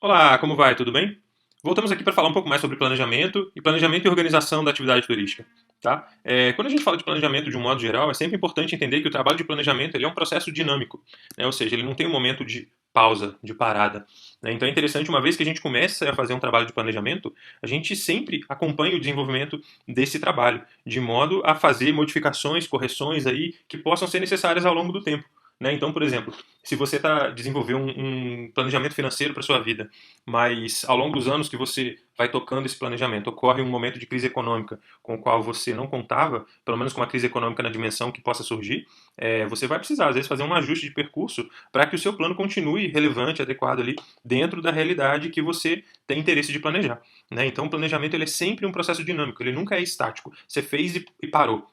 Olá, como vai? Tudo bem? Voltamos aqui para falar um pouco mais sobre planejamento e organização da atividade turística. Tá? Quando a gente fala de planejamento de um modo geral, é sempre importante entender que o trabalho de planejamento ele é um processo dinâmico, né? Ou seja, ele não tem um momento de pausa, de parada. Né? Então é interessante, uma vez que a gente começa a fazer um trabalho de planejamento, a gente sempre acompanha o desenvolvimento desse trabalho, de modo a fazer modificações, correções aí que possam ser necessárias ao longo do tempo. Né? Então, por exemplo, se você está desenvolvendo um planejamento financeiro para sua vida, mas ao longo dos anos que você vai tocando esse planejamento, ocorre um momento de crise econômica com o qual você não contava, pelo menos com uma crise econômica na dimensão que possa surgir, você vai precisar, às vezes, fazer um ajuste de percurso para que o seu plano continue relevante, adequado ali, dentro da realidade que você tem interesse de planejar. Né? Então, o planejamento ele é sempre um processo dinâmico, ele nunca é estático. Você fez e parou.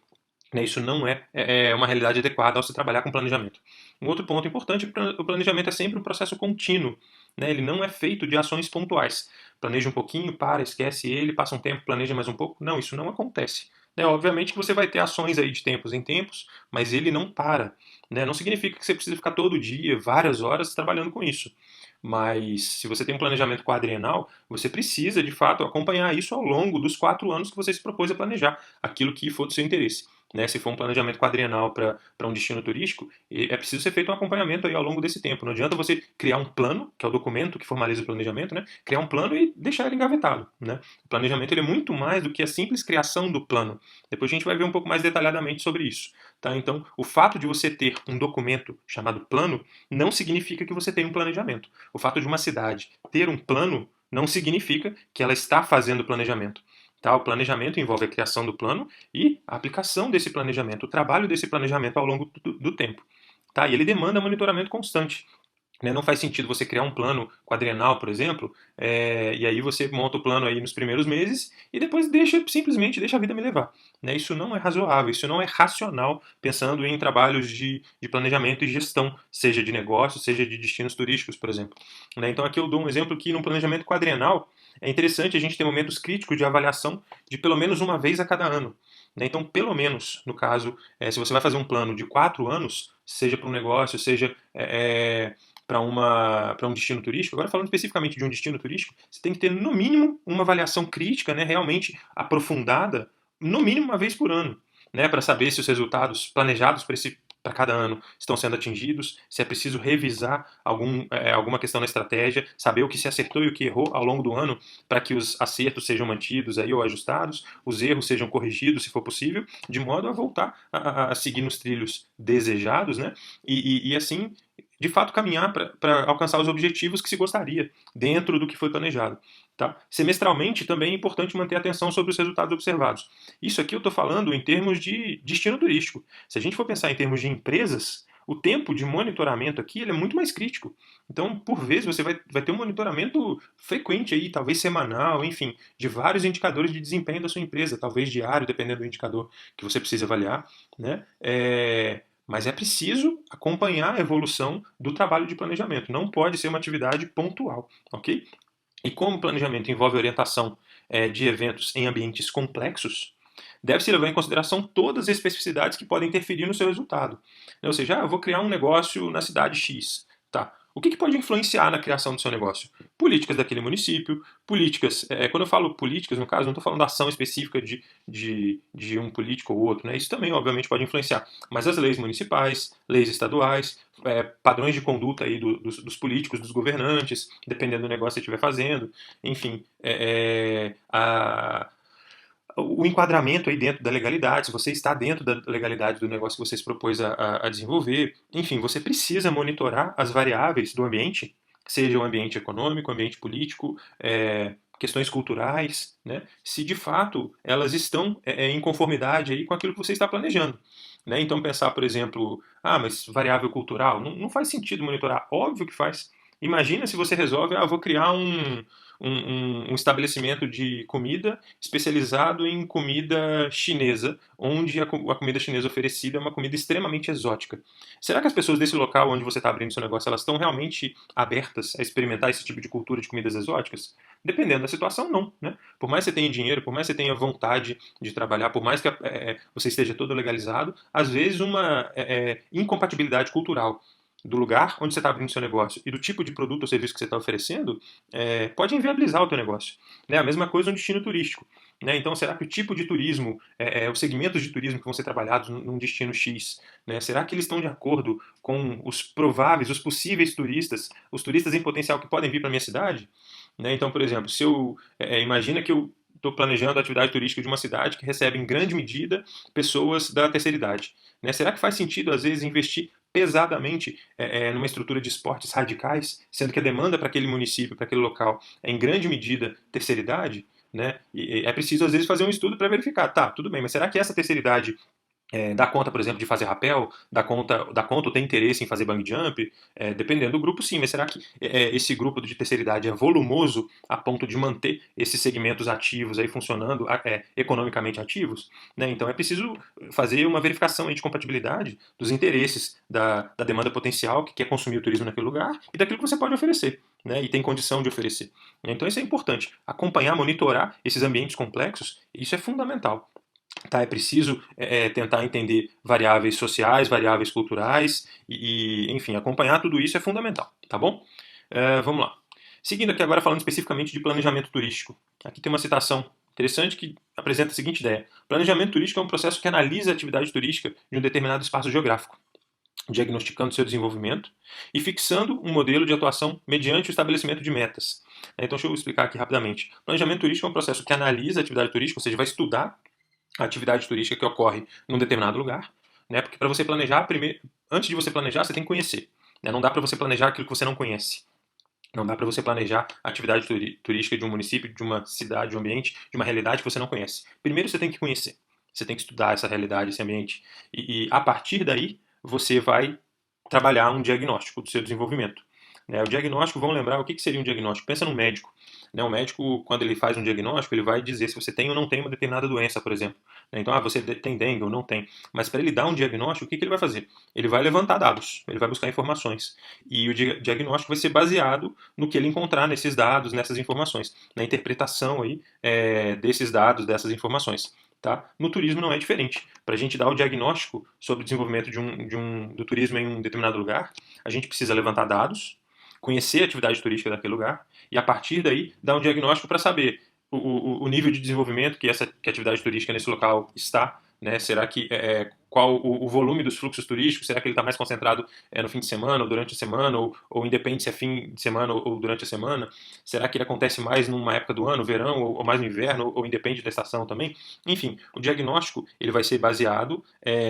Né? Isso não é uma realidade adequada ao se trabalhar com planejamento. Um outro ponto importante é que o planejamento é sempre um processo contínuo. Né? Ele não é feito de ações pontuais. Planeja um pouquinho, para, esquece ele, passa um tempo, planeja mais um pouco. Não, isso não acontece. Né? Obviamente que você vai ter ações aí de tempos em tempos, mas ele não para. Né? Não significa que você precisa ficar todo dia, várias horas, trabalhando com isso. Mas se você tem um planejamento quadrienal, você precisa, de fato, acompanhar isso ao longo dos 4 anos que você se propôs a planejar, aquilo que for do seu interesse. Né, se for um planejamento quadrienal para um destino turístico, é preciso ser feito um acompanhamento aí ao longo desse tempo. Não adianta você criar um plano, que é o documento que formaliza o planejamento, né, criar um plano e deixar ele engavetado. Né? O planejamento ele é muito mais do que a simples criação do plano. Depois a gente vai ver um pouco mais detalhadamente sobre isso. Tá? Então, o fato de você ter um documento chamado plano não significa que você tem um planejamento. O fato de uma cidade ter um plano não significa que ela está fazendo planejamento. Tá? O planejamento envolve a criação do plano e a aplicação desse planejamento, o trabalho desse planejamento ao longo do tempo. Tá? E ele demanda monitoramento constante. Né? Não faz sentido você criar um plano quadrienal, por exemplo, e aí você monta o plano aí nos primeiros meses e depois simplesmente deixa a vida me levar. Né? Isso não é razoável, isso não é racional, pensando em trabalhos de planejamento e gestão, seja de negócio, seja de destinos turísticos, por exemplo. Né? Então aqui eu dou um exemplo que no planejamento quadrienal é interessante a gente ter momentos críticos de avaliação de pelo menos uma vez a cada ano. Né? Então, pelo menos, no caso, se você vai fazer um plano de 4 anos, seja para um negócio, seja para um destino turístico, agora falando especificamente de um destino turístico, você tem que ter, no mínimo, uma avaliação crítica, né, realmente aprofundada, no mínimo uma vez por ano, né, para saber se os resultados planejados para cada ano estão sendo atingidos, se é preciso revisar alguma questão na estratégia, saber o que se acertou e o que errou ao longo do ano, para que os acertos sejam mantidos aí ou ajustados, os erros sejam corrigidos se for possível, de modo a voltar a seguir nos trilhos desejados, né? E assim de fato caminhar para alcançar os objetivos que se gostaria dentro do que foi planejado. Tá? Semestralmente também é importante manter atenção sobre os resultados observados. Isso aqui eu estou falando em termos de destino turístico. Se a gente for pensar em termos de empresas, o tempo de monitoramento aqui ele é muito mais crítico. Então, por vezes, você vai ter um monitoramento frequente aí, talvez semanal, enfim, de vários indicadores de desempenho da sua empresa, talvez diário, dependendo do indicador que você precisa avaliar. Né? Mas é preciso acompanhar a evolução do trabalho de planejamento. Não pode ser uma atividade pontual, ok? E como o planejamento envolve orientação de eventos em ambientes complexos, deve-se levar em consideração todas as especificidades que podem interferir no seu resultado. Ou seja, eu vou criar um negócio na cidade X. Tá. O que pode influenciar na criação do seu negócio? Políticas daquele município, políticas. Quando eu falo políticas, no caso, não estou falando da ação específica de um político ou outro. Né? Isso também, obviamente, pode influenciar. Mas as leis municipais, leis estaduais, padrões de conduta aí dos políticos, dos governantes, dependendo do negócio que você estiver fazendo. Enfim, o enquadramento aí dentro da legalidade, se você está dentro da legalidade do negócio que você se propôs a desenvolver. Enfim, você precisa monitorar as variáveis do ambiente, seja o ambiente econômico, o ambiente político, questões culturais, né? Se de fato elas estão em conformidade aí com aquilo que você está planejando. Né? Então pensar, por exemplo, mas variável cultural, não faz sentido monitorar. Óbvio que faz. Imagina se você resolve, vou criar um estabelecimento de comida especializado em comida chinesa, onde a comida chinesa oferecida é uma comida extremamente exótica. Será que as pessoas desse local onde você está abrindo seu negócio, elas estão realmente abertas a experimentar esse tipo de cultura de comidas exóticas? Dependendo da situação, não. Né? Por mais que você tenha dinheiro, por mais que você tenha vontade de trabalhar, por mais que você esteja todo legalizado, às vezes uma incompatibilidade cultural do lugar onde você está abrindo seu negócio e do tipo de produto ou serviço que você está oferecendo, pode inviabilizar o teu negócio. Né? A mesma coisa no destino turístico. Né? Então, será que o tipo de turismo, os segmentos de turismo que vão ser trabalhados num destino X, né? Será que eles estão de acordo com os prováveis, os possíveis turistas, os turistas em potencial que podem vir para a minha cidade? Né? Então, por exemplo, se eu imagina que eu estou planejando a atividade turística de uma cidade que recebe em grande medida pessoas da terceira idade. Né? Será que faz sentido, às vezes, investir pesadamente numa estrutura de esportes radicais, sendo que a demanda para aquele município, para aquele local, é em grande medida terceira idade? Né? E é preciso, às vezes, fazer um estudo para verificar, tá, tudo bem, mas será que essa terceira idade dá conta, por exemplo, de fazer rapel, dá conta ou tem interesse em fazer bang jump, dependendo do grupo, sim, mas será que esse grupo de terceira idade é volumoso a ponto de manter esses segmentos ativos aí funcionando, economicamente ativos? Né? Então é preciso fazer uma verificação aí de compatibilidade dos interesses da demanda potencial que quer consumir o turismo naquele lugar e daquilo que você pode oferecer. Né, e tem condição de oferecer. Então isso é importante. Acompanhar, monitorar esses ambientes complexos, isso é fundamental. Tá, é preciso tentar entender variáveis sociais, variáveis culturais enfim, acompanhar tudo isso é fundamental, tá bom? Vamos lá. Seguindo aqui agora falando especificamente de planejamento turístico. Aqui tem uma citação interessante que apresenta a seguinte ideia. Planejamento turístico é um processo que analisa a atividade turística de um determinado espaço geográfico, diagnosticando seu desenvolvimento e fixando um modelo de atuação mediante o estabelecimento de metas. Então, deixa eu explicar aqui rapidamente. Planejamento turístico é um processo que analisa a atividade turística, ou seja, vai estudar a atividade turística que ocorre num determinado lugar, né? Porque para você planejar, antes de você planejar, você tem que conhecer. Né? Não dá para você planejar aquilo que você não conhece. Não dá para você planejar a atividade turística de um município, de uma cidade, de um ambiente, de uma realidade que você não conhece. Primeiro você tem que conhecer. Você tem que estudar essa realidade, esse ambiente. E a partir daí, você vai trabalhar um diagnóstico do seu desenvolvimento. Né? O diagnóstico, vamos lembrar, o que seria um diagnóstico? Pensa no médico. Né? O médico, quando ele faz um diagnóstico, ele vai dizer se você tem ou não tem uma determinada doença, por exemplo. Né? Então, você tem dengue ou não tem. Mas para ele dar um diagnóstico, o que ele vai fazer? Ele vai levantar dados, ele vai buscar informações. E o diagnóstico vai ser baseado no que ele encontrar nesses dados, nessas informações, na interpretação aí, desses dados, dessas informações. Tá? No turismo não é diferente. Para a gente dar o diagnóstico sobre o desenvolvimento do turismo em um determinado lugar, a gente precisa levantar dados, conhecer a atividade turística daquele lugar e, a partir daí, dar um diagnóstico para saber o nível de desenvolvimento que a atividade turística nesse local está. Né? Será que qual o volume dos fluxos turísticos? Será que ele está mais concentrado no fim de semana ou durante a semana? Ou independe se é fim de semana ou durante a semana? Será que ele acontece mais numa época do ano, verão, ou mais no inverno? Ou independe da estação também? Enfim, o diagnóstico ele vai ser baseado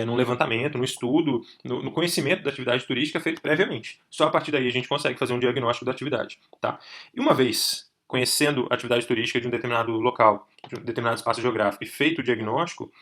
num levantamento, no estudo, no conhecimento da atividade turística feito previamente. Só a partir daí a gente consegue fazer um diagnóstico da atividade. Tá? E uma vez conhecendo a atividade turística de um determinado local, de um determinado espaço geográfico e feito o diagnóstico,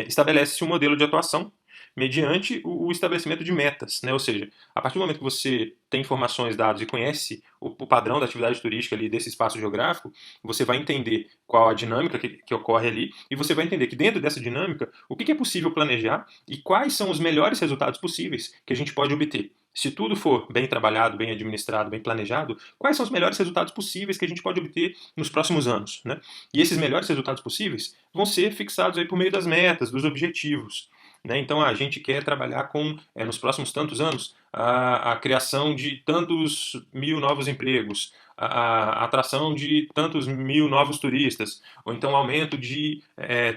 estabelece-se um modelo de atuação mediante o estabelecimento de metas, né? Ou seja, a partir do momento que você tem informações, dados e conhece o padrão da atividade turística ali desse espaço geográfico, você vai entender qual a dinâmica que ocorre ali e você vai entender que dentro dessa dinâmica, o que é possível planejar e quais são os melhores resultados possíveis que a gente pode obter. Se tudo for bem trabalhado, bem administrado, bem planejado, quais são os melhores resultados possíveis que a gente pode obter nos próximos anos, né? E esses melhores resultados possíveis vão ser fixados aí por meio das metas, dos objetivos. Né? Então a gente quer trabalhar com, nos próximos tantos anos, a criação de tantos mil novos empregos, a atração de tantos mil novos turistas, ou então o aumento de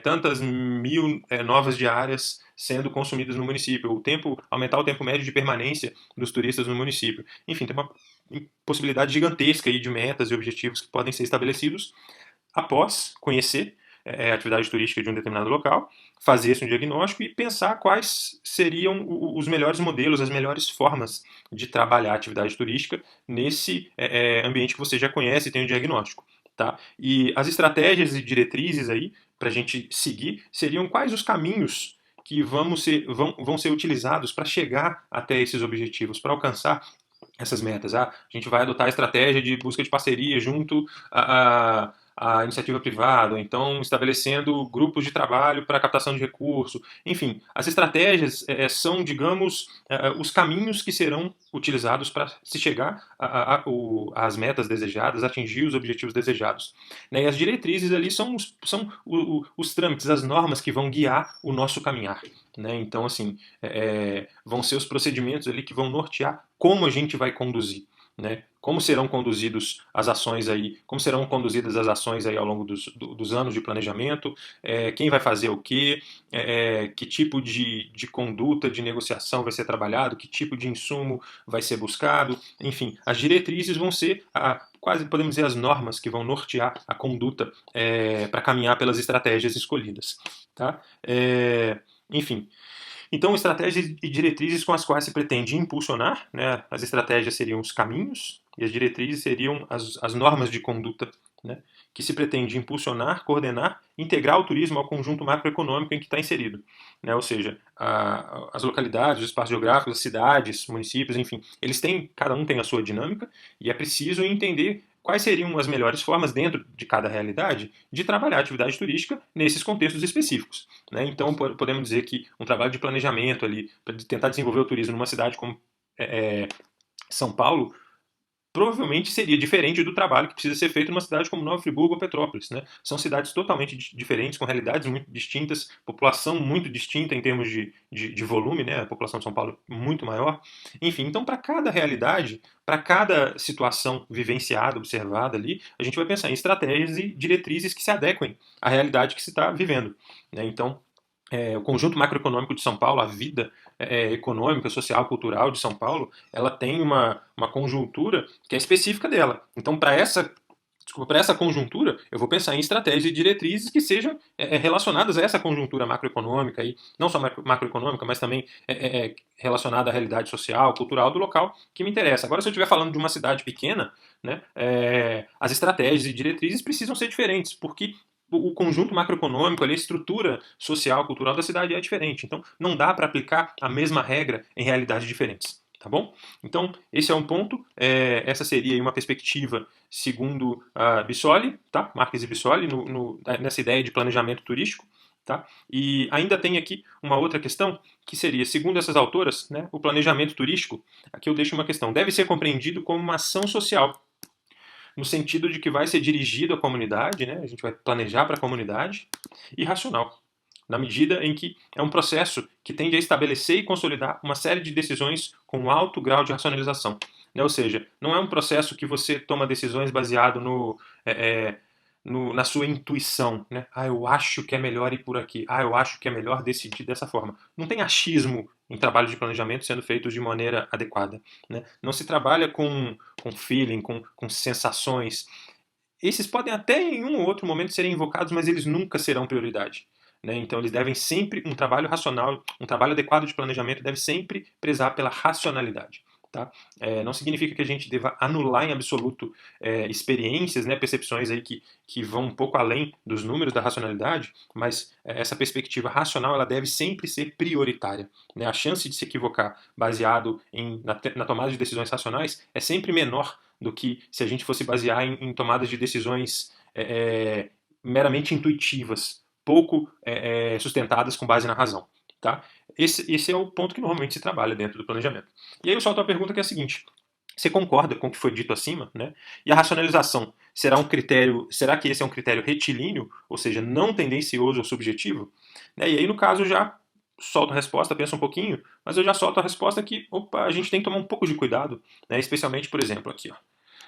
tantas mil novas diárias sendo consumidas no município, aumentar o tempo médio de permanência dos turistas no município. Enfim, tem uma possibilidade gigantesca aí de metas e objetivos que podem ser estabelecidos após conhecer a atividade turística de um determinado local, fazer esse um diagnóstico e pensar quais seriam os melhores modelos, as melhores formas de trabalhar a atividade turística nesse ambiente que você já conhece e tem o diagnóstico. Tá? E as estratégias e diretrizes aí para a gente seguir seriam quais os caminhos que vão ser utilizados para chegar até esses objetivos, para alcançar essas metas. A gente vai adotar a estratégia de busca de parceria junto a iniciativa privada, ou então estabelecendo grupos de trabalho para captação de recurso. Enfim, as estratégias são, digamos, os caminhos que serão utilizados para se chegar às metas desejadas, atingir os objetivos desejados. Né? E as diretrizes ali são os trâmites, as normas que vão guiar o nosso caminhar. Né? Então, assim, vão ser os procedimentos ali que vão nortear como a gente vai conduzir. Né? Como serão conduzidos as ações aí, como serão conduzidas as ações aí ao longo dos anos de planejamento, quem vai fazer o quê, que tipo de conduta de negociação vai ser trabalhado, que tipo de insumo vai ser buscado, enfim, as diretrizes vão ser quase podemos dizer as normas que vão nortear a conduta para caminhar pelas estratégias escolhidas. Tá? Enfim, então, estratégias e diretrizes com as quais se pretende impulsionar, né? As estratégias seriam os caminhos e as diretrizes seriam as normas de conduta, né? Que se pretende impulsionar, coordenar, integrar o turismo ao conjunto macroeconômico em que está inserido. Né? Ou seja, as localidades, os espaços geográficos, as cidades, municípios, enfim, cada um tem a sua dinâmica e é preciso entender quais seriam as melhores formas, dentro de cada realidade, de trabalhar a atividade turística nesses contextos específicos. Né? Então, podemos dizer que um trabalho de planejamento ali, para tentar desenvolver o turismo numa cidade como São Paulo, provavelmente seria diferente do trabalho que precisa ser feito numa cidade como Nova Friburgo ou Petrópolis. Né? São cidades totalmente diferentes, com realidades muito distintas, população muito distinta em termos de volume, né? A população de São Paulo é muito maior. Enfim, então para cada realidade, para cada situação vivenciada, observada ali, a gente vai pensar em estratégias e diretrizes que se adequem à realidade que se está vivendo. Né? Então, o conjunto macroeconômico de São Paulo, a vida econômica, social, cultural de São Paulo, ela tem uma conjuntura que é específica dela. Então, para essa conjuntura, eu vou pensar em estratégias e diretrizes que sejam relacionadas a essa conjuntura macroeconômica, aí, não só macroeconômica, mas também relacionada à realidade social, cultural do local que me interessa. Agora, se eu estiver falando de uma cidade pequena, né, as estratégias e diretrizes precisam ser diferentes, porque o conjunto macroeconômico, a estrutura social, cultural da cidade é diferente. Então, não dá para aplicar a mesma regra em realidades diferentes. Tá bom? Então, esse é um ponto. Essa seria uma perspectiva segundo a Bissoli, tá? Marques e Bissoli, nessa ideia de planejamento turístico. Tá? E ainda tem aqui uma outra questão, que seria, segundo essas autoras, né, o planejamento turístico, aqui eu deixo uma questão, deve ser compreendido como uma ação social, no sentido de que vai ser dirigido à comunidade, né? A gente vai planejar para a comunidade, e racional, na medida em que é um processo que tende a estabelecer e consolidar uma série de decisões com alto grau de racionalização. Né? Ou seja, não é um processo que você toma decisões baseado na sua intuição. Né? Eu acho que é melhor ir por aqui. Eu acho que é melhor decidir dessa forma. Não tem achismo em trabalho de planejamento sendo feito de maneira adequada. Né? Não se trabalha com feeling, com sensações. Esses podem até em um ou outro momento serem invocados, mas eles nunca serão prioridade. Né? Então eles devem sempre, um trabalho racional, um trabalho adequado de planejamento deve sempre prezar pela racionalidade. Tá? Não significa que a gente deva anular em absoluto experiências, né, percepções aí que vão um pouco além dos números da racionalidade, mas essa perspectiva racional ela deve sempre ser prioritária. Né? A chance de se equivocar baseado na tomada de decisões racionais é sempre menor do que se a gente fosse basear em tomadas de decisões meramente intuitivas, pouco sustentadas com base na razão. Tá? Esse é o ponto que normalmente se trabalha dentro do planejamento. E aí eu solto a pergunta que é a seguinte: você concorda com o que foi dito acima? Né? E a racionalização será um critério? Será que esse é um critério retilíneo, ou seja, não tendencioso ou subjetivo? Né? E aí, no caso, eu já solto a resposta, penso um pouquinho, mas eu já solto a resposta que, a gente tem que tomar um pouco de cuidado, né? Especialmente, por exemplo, aqui, ó.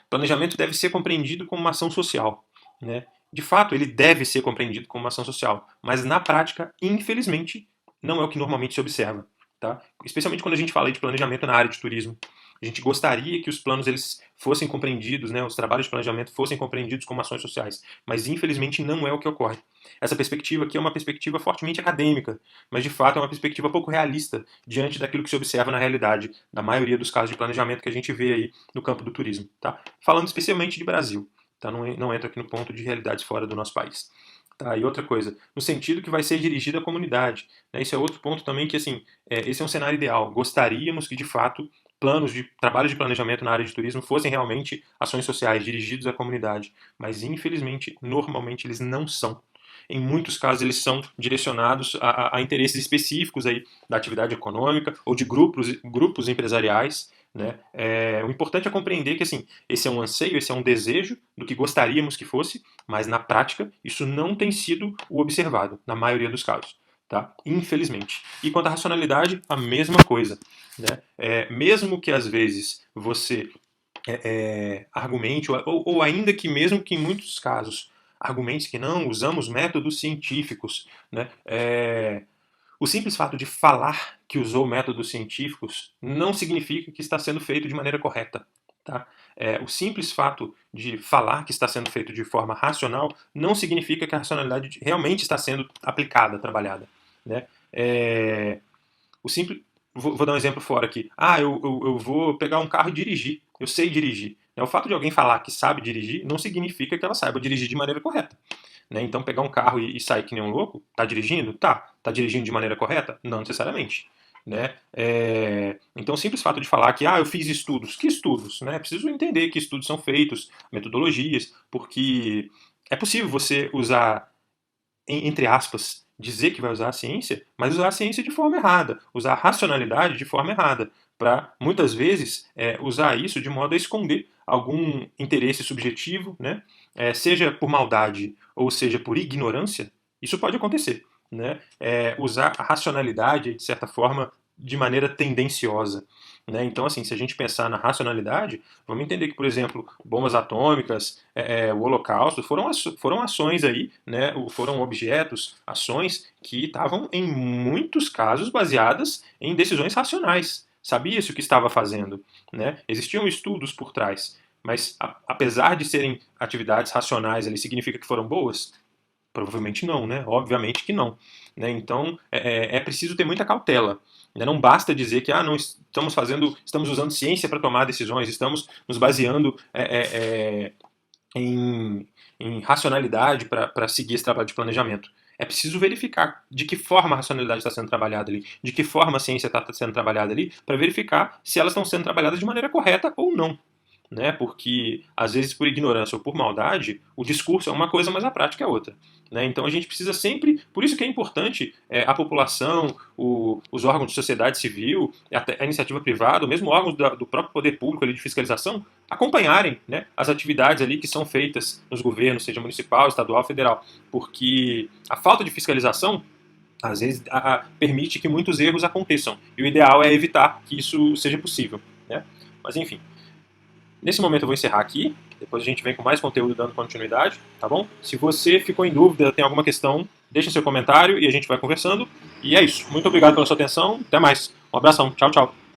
Planejamento deve ser compreendido como uma ação social. Né? De fato, ele deve ser compreendido como uma ação social, mas na prática, infelizmente, não é o que normalmente se observa. Tá? Especialmente quando a gente fala de planejamento na área de turismo. A gente gostaria que os planos eles fossem compreendidos, né, os trabalhos de planejamento fossem compreendidos como ações sociais, mas infelizmente não é o que ocorre. Essa perspectiva aqui é uma perspectiva fortemente acadêmica, mas de fato é uma perspectiva pouco realista diante daquilo que se observa na realidade, da maioria dos casos de planejamento que a gente vê aí no campo do turismo. Tá? Falando especialmente de Brasil, tá? Não entra aqui no ponto de realidades fora do nosso país. Tá, e outra coisa, no sentido que vai ser dirigido à comunidade. Né? Isso é outro ponto também que, assim, esse é um cenário ideal. Gostaríamos que, de fato, planos de trabalho de planejamento na área de turismo fossem realmente ações sociais dirigidos à comunidade, mas infelizmente, normalmente eles não são. Em muitos casos eles são direcionados a interesses específicos aí da atividade econômica ou de grupos empresariais, né? O importante é compreender que assim, esse é um anseio, esse é um desejo do que gostaríamos que fosse, mas na prática isso não tem sido o observado, na maioria dos casos. Tá? Infelizmente. E quanto à racionalidade, a mesma coisa. Né? Mesmo que às vezes você argumente, ou ainda que mesmo que em muitos casos argumente que não, usamos métodos científicos, né? O simples fato de falar que usou métodos científicos não significa que está sendo feito de maneira correta. Tá? O simples fato de falar que está sendo feito de forma racional não significa que a racionalidade realmente está sendo aplicada, trabalhada. Né? O simples, vou dar um exemplo fora aqui. Eu vou pegar um carro e dirigir. Eu sei dirigir. O fato de alguém falar que sabe dirigir não significa que ela saiba dirigir de maneira correta. Né? Então, pegar um carro e sair que nem um louco, tá dirigindo? Tá. Tá dirigindo de maneira correta? Não necessariamente. Né? Então, o simples fato de falar que eu fiz estudos. Que estudos? Né? Preciso entender que estudos são feitos, metodologias, porque é possível você usar, entre aspas, dizer que vai usar a ciência, mas usar a ciência de forma errada, usar a racionalidade de forma errada, para, muitas vezes, usar isso de modo a esconder algum interesse subjetivo, né? Seja por maldade ou seja por ignorância, isso pode acontecer. Né? Usar a racionalidade, de certa forma, de maneira tendenciosa. Né? Então, assim, se a gente pensar na racionalidade, vamos entender que, por exemplo, bombas atômicas, o Holocausto, foram ações aí, né? Foram objetos, ações que estavam, em muitos casos, baseadas em decisões racionais. Sabia-se o que estava fazendo. Né? Existiam estudos por trás. Mas, apesar de serem atividades racionais, ali significa que foram boas? Provavelmente não, né? Obviamente que não. Né? Então, é preciso ter muita cautela. Né? Não basta dizer que não estamos usando ciência para tomar decisões, estamos nos baseando em racionalidade para seguir esse trabalho de planejamento. É preciso verificar de que forma a racionalidade está sendo trabalhada ali, de que forma a ciência está sendo trabalhada ali, para verificar se elas estão sendo trabalhadas de maneira correta ou não. Né? Porque, às vezes, por ignorância ou por maldade, o discurso é uma coisa, mas a prática é outra. Né? Então a gente precisa sempre. Por isso que é importante a população, os órgãos de sociedade civil, a iniciativa privada, ou mesmo órgãos do próprio poder público ali de fiscalização, acompanharem, né, as atividades ali que são feitas nos governos, seja municipal, estadual, federal. Porque a falta de fiscalização às vezes permite que muitos erros aconteçam. E o ideal é evitar que isso seja possível. Né? Mas enfim. Nesse momento eu vou encerrar aqui, depois a gente vem com mais conteúdo dando continuidade, tá bom? Se você ficou em dúvida, tem alguma questão, deixe seu comentário e a gente vai conversando. E é isso. Muito obrigado pela sua atenção. Até mais. Um abração. Tchau, tchau.